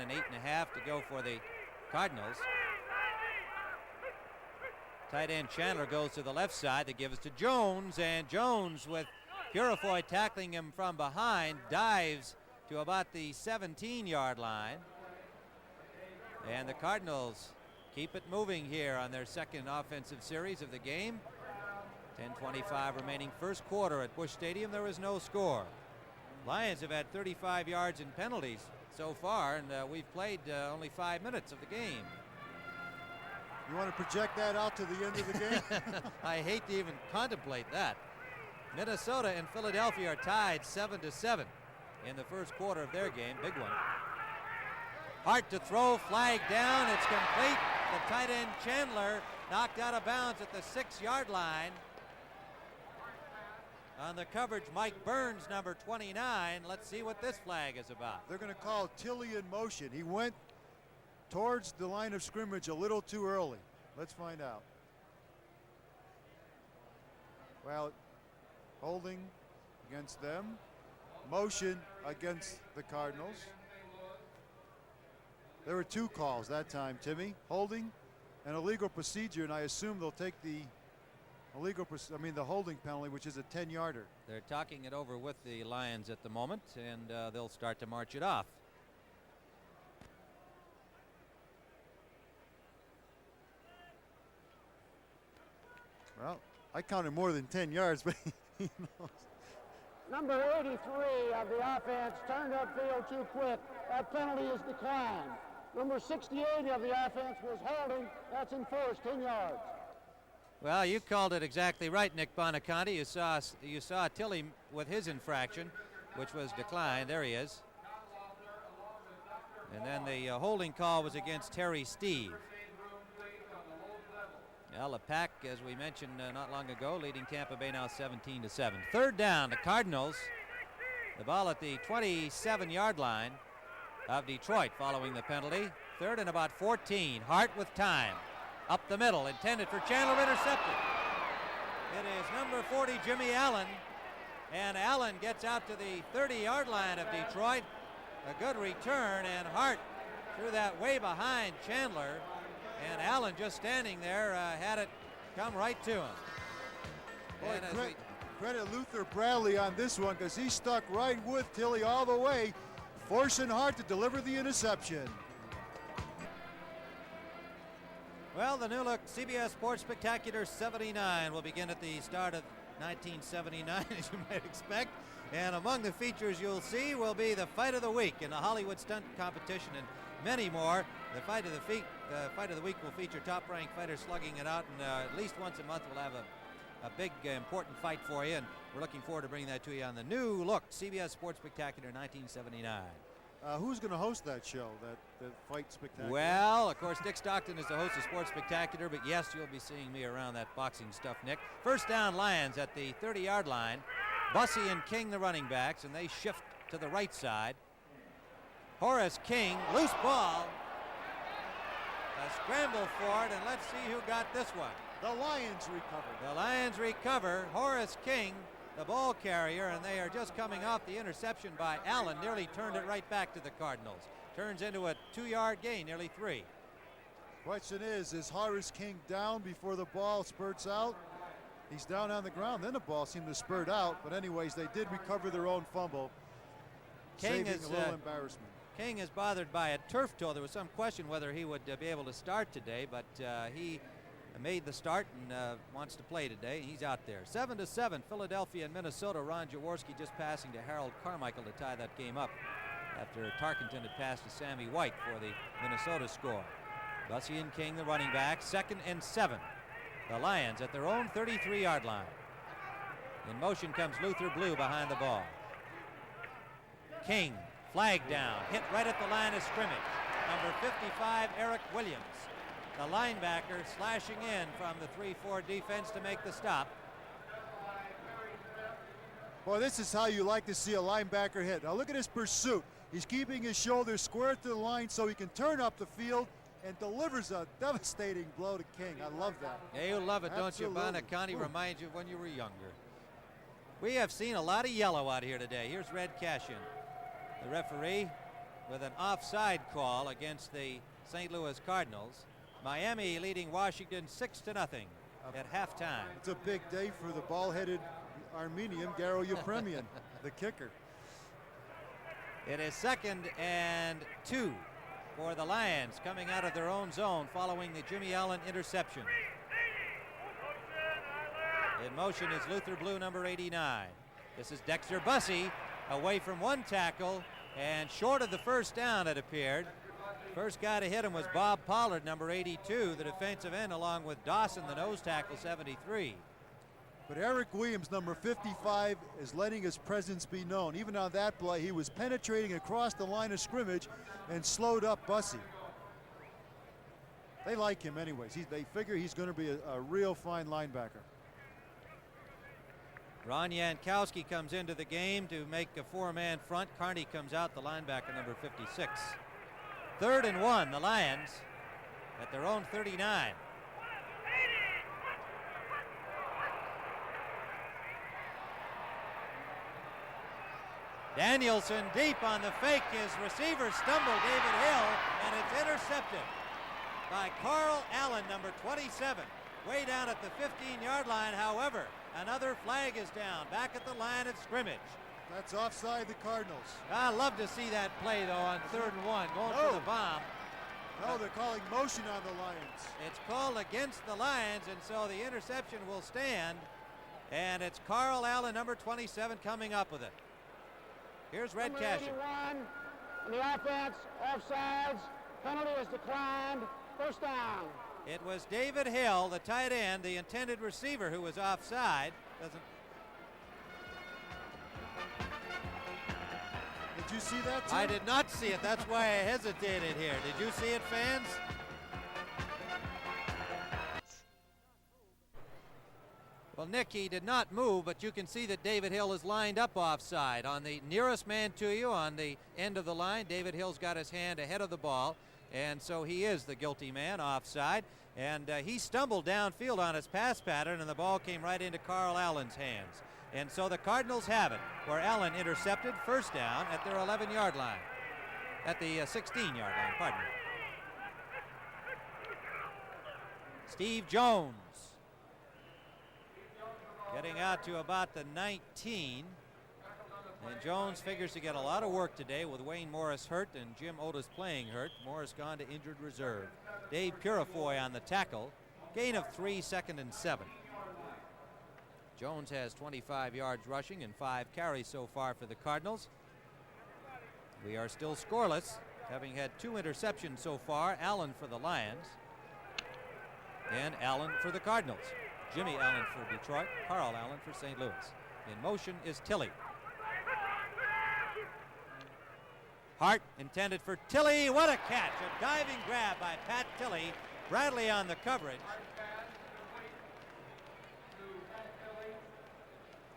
and 8.5 to go for the Cardinals. Tight end Chandler goes to the left side. They give us to Jones, and Jones, with Purifoy tackling him from behind, dives to about the 17-yard line. And the Cardinals keep it moving here on their second offensive series of the game. 10:25 remaining first quarter at Busch Stadium. There was no score. Lions have had 35 yards in penalties so far, and we've played only 5 minutes of the game. You want to project that out to the end of the game? I hate to even contemplate that. Minnesota and Philadelphia are tied 7-7 in the first quarter of their game. Big one. Hart to throw, flag down, it's complete. The tight end Chandler knocked out of bounds at the 6-yard line. On the coverage, Mike Burns, number 29. Let's see what this flag is about. They're going to call Tilley in motion. He went towards the line of scrimmage a little too early. Let's find out. Well, holding against them. Motion against the Cardinals. There were 2 calls that time, Timmy. Holding and illegal procedure, and I assume they'll take the the holding penalty, which is a 10-yarder. They're talking it over with the Lions at the moment, and they'll start to march it off. Well, I counted more than 10 yards, but he knows. Number 83 of the offense turned upfield too quick. That penalty is declined. Number 68 of the offense was holding. That's enforced, 10 yards. Well, you called it exactly right, Nick Bonaconte. You saw Tilley with his infraction, which was declined. There he is. And then the holding call was against Terry Steve. Well, the Pack, as we mentioned not long ago, leading Tampa Bay now 17-7. Third down, the Cardinals. The ball at the 27-yard line of Detroit following the penalty. Third and about 14. Hart with time. Up the middle, intended for Chandler, intercepted. It is number 40, Jimmy Allen. And Allen gets out to the 30-yard line of Detroit. A good return, and Hart threw that way behind Chandler. And Allen, just standing there, had it come right to him. Boy, credit Luther Bradley on this one, because he stuck right with Tilley all the way, forcing Hart to deliver the interception. Well, the new look CBS Sports Spectacular 79 will begin at the start of 1979, as you might expect. And among the features you'll see will be the Fight of the Week in the Hollywood Stunt Competition and many more. The Fight of the Week will feature top-ranked fighters slugging it out, and at least once a month we'll have a big, important fight for you, and we're looking forward to bringing that to you on the new look CBS Sports Spectacular 1979. Who's going to host that show, that Fight Spectacular? Well, of course, Dick Stockton is the host of Sports Spectacular, but yes, you'll be seeing me around that boxing stuff, Nick. First down, Lions at the 30-yard line. Bussey and King, the running backs, and they shift to the right side. Horace King, loose ball. A scramble for it, and let's see who got this one. The Lions recover. The Lions recover. Horace King, the ball carrier, and they are just coming off the interception by Allen. Nearly turned it right back to the Cardinals. Turns into a 2-yard gain, nearly 3. Question is Horace King down before the ball spurts out? He's down on the ground. Then the ball seemed to spurt out. But anyways, they did recover their own fumble. King saving a little embarrassment. King is bothered by a turf toe. There was some question whether he would be able to start today, but he made the start and wants to play today. He's out there. 7-7, Philadelphia and Minnesota. Ron Jaworski just passing to Harold Carmichael to tie that game up after Tarkenton had passed to Sammy White for the Minnesota score. Bussey and King, the running back. 2nd and 7. The Lions at their own 33-yard line. In motion comes Luther Blue behind the ball. King, flag down, hit right at the line of scrimmage. Number 55, Eric Williams. The linebacker slashing in from the 3-4 defense to make the stop. Boy, this is how you like to see a linebacker hit. Now look at his pursuit. He's keeping his shoulders square to the line so he can turn up the field and delivers a devastating blow to King. I love that. Yeah, you love it, Absolutely. don't you? Bonaconte reminds you of when you were younger. We have seen a lot of yellow out here today. Here's Red Cashin, the referee. with an offside call against the St. Louis Cardinals. Miami leading Washington 6-0 at halftime. It's a big day for the ball-headed Armenian, Garo Yepremian, the kicker. It is 2nd and 2 for the Lions coming out of their own zone following the Jimmy Allen interception. In motion is Luther Blue, number 89. This is Dexter Bussey away from one tackle and short of the first down, it appeared. First guy to hit him was Bob Pollard, number 82, the defensive end, along with Dawson, the nose tackle, 73. But Eric Williams, number 55, is letting his presence be known. Even on that play, he was penetrating across the line of scrimmage and slowed up Bussey. They like him anyways. They figure he's going to be a real fine linebacker. Ron Jankowski comes into the game to make a four-man front. Carney comes out, the linebacker, number 56. 3rd and 1, the Lions at their own 39. Danielson deep on the fake. His receiver stumbled, David Hill, and it's intercepted by Carl Allen, number 27, way down at the 15-yard line. However, another flag is down back at the line of scrimmage. That's offside the Cardinals. I love to see that play, though, on 3rd and 1, going for the bomb. No, they're calling motion on the Lions. It's called against the Lions, and so the interception will stand. And it's Carl Allen, number 27, coming up with it. Here's Red Cashin. On the offense, offsides, penalty is declined, first down. It was David Hill, the tight end, the intended receiver, who was offside. Did you see that, too? I did not see it. That's why I hesitated here. Did you see it, fans? Well, Nick, he did not move, but you can see that David Hill is lined up offside. On the nearest man to you, on the end of the line, David Hill's got his hand ahead of the ball, and so he is the guilty man offside. And he stumbled downfield on his pass pattern, and the ball came right into Carl Allen's hands. And so the Cardinals have it, where Allen intercepted, first down at their 11-yard line. At the 16-yard line, pardon me. Steve Jones getting out to about the 19. And Jones figures to get a lot of work today with Wayne Morris hurt and Jim Otis playing hurt. Morris gone to injured reserve. Dave Purifoy on the tackle. Gain of 3, 2nd and 7. Jones has 25 yards rushing and 5 carries so far for the Cardinals. We are still scoreless, having had 2 interceptions so far. Allen for the Lions and Allen for the Cardinals. Jimmy Allen for Detroit, Carl Allen for St. Louis. In motion is Tilley. Hart intended for Tilley. What a catch! A diving grab by Pat Tilley. Bradley on the coverage.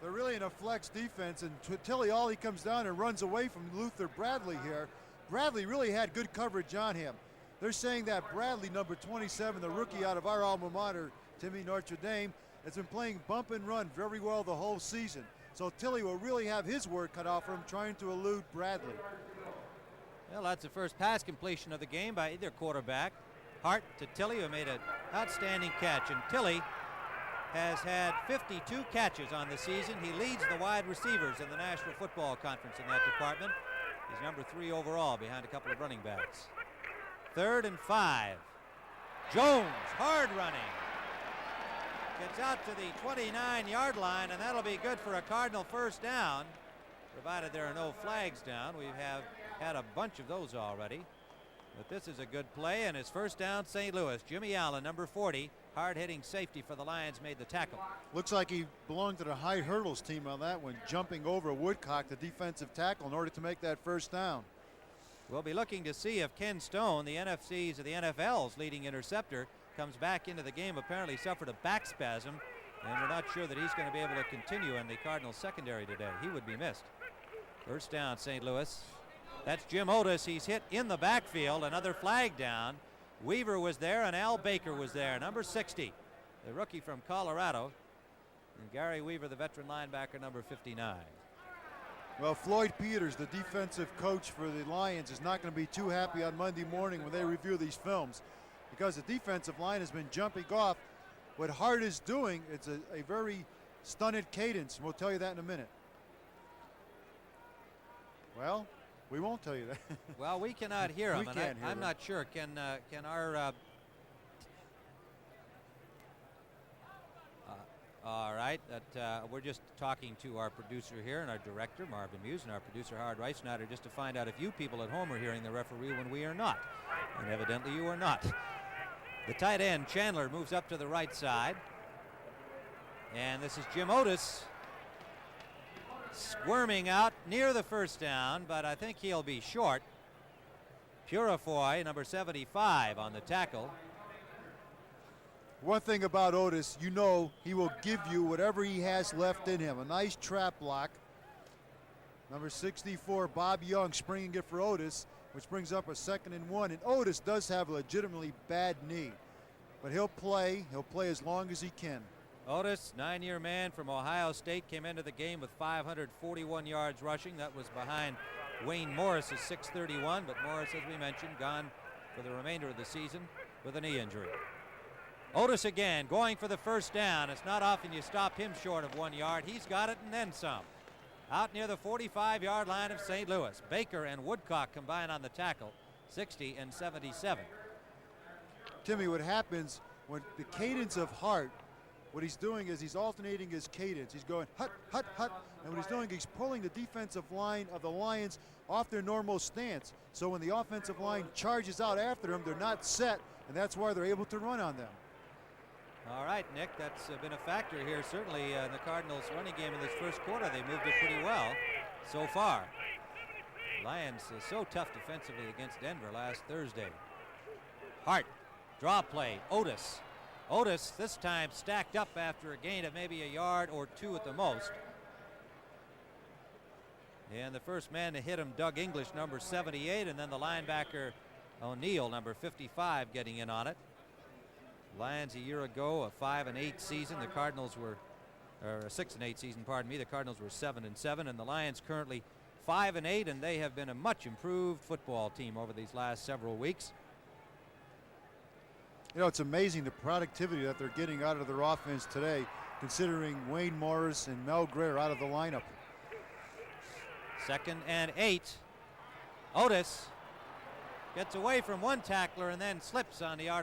They're really in a flex defense, and Tilley, all he comes down and runs away from Luther Bradley here. Bradley really had good coverage on him. They're saying that Bradley, number 27, the rookie out of our alma mater, Timmy Notre Dame, has been playing bump and run very well the whole season. So Tilley will really have his work cut out for him trying to elude Bradley. Well, that's the first pass completion of the game by either quarterback. Hart to Tilley, who made an outstanding catch. And Tilley has had 52 catches on the season. He leads the wide receivers in the National Football Conference in that department. He's number 3 overall behind a couple of running backs. 3rd and 5. Jones, hard running. Gets out to the 29-yard line, and that'll be good for a Cardinal first down, provided there are no flags down. We have had a bunch of those already. But this is a good play, and his first down, St. Louis. Jimmy Allen, number 40, hard-hitting safety for the Lions, made the tackle. Looks like he belonged to the high hurdles team on that one, jumping over Woodcock, the defensive tackle, in order to make that first down. We'll be looking to see if Ken Stone, the NFC's or the NFL's leading interceptor, comes back into the game. Apparently suffered a back spasm, and we're not sure that he's going to be able to continue in the Cardinals secondary today. He would be missed. First down, St. Louis. That's Jim Otis. He's hit in the backfield. Another flag down. Weaver was there and Al Baker was there. Number 60, the rookie from Colorado. And Gary Weaver, the veteran linebacker, number 59. Well, Floyd Peters, the defensive coach for the Lions, is not going to be too happy on Monday morning when they review these films, because the defensive line has been jumping off. What Hart is doing, it's a very stunted cadence, and we'll tell you that in a minute. Well, we won't tell you that. Well, we cannot hear him, and I'm not sure. Can our all right, we're just talking to our producer here and our director, Marvin Muse, and our producer, Howard Reisnatter, just to find out if you people at home are hearing the referee when we are not. And evidently you are not. The tight end, Chandler, moves up to the right side. And this is Jim Otis squirming out near the first down, but I think he'll be short. Purifoy, number 75, on the tackle. One thing about Otis, you know he will give you whatever he has left in him. A nice trap block. Number 64, Bob Young, springing it for Otis, which brings up a 2nd and 1. And Otis does have a legitimately bad knee, but he'll play. He'll play as long as he can. Otis, 9-year man from Ohio State, came into the game with 541 yards rushing. That was behind Wayne Morris's 631, but Morris, as we mentioned, gone for the remainder of the season with a knee injury. Otis again going for the first down. It's not often you stop him short of 1 yard. He's got it and then some. Out near the 45-yard line of St. Louis. Baker and Woodcock combine on the tackle, 60 and 77. Timmy, what happens when the cadence of Hart, what he's doing is he's alternating his cadence. He's going hut, hut, hut. And what he's doing, he's pulling the defensive line of the Lions off their normal stance. So when the offensive line charges out after them, they're not set, and that's why they're able to run on them. All right, Nick, that's been a factor here, certainly in the Cardinals' running game in this first quarter. They moved it pretty well so far. Lions so tough defensively against Denver last Thursday. Hart, draw play, Otis. Otis this time stacked up after a gain of maybe a yard or two at the most. And the first man to hit him, Doug English, number 78, and then the linebacker O'Neal, number 55, getting in on it. Lions a year ago, a 5-8 season. The Cardinals were, or a 6-8 season, pardon me. The Cardinals were 7-7, and the Lions currently 5-8, and they have been a much improved football team over these last several weeks. You know, it's amazing the productivity that they're getting out of their offense today, considering Wayne Morris and Mel Gray are out of the lineup. 2nd and 8. Otis gets away from one tackler and then slips on the artificial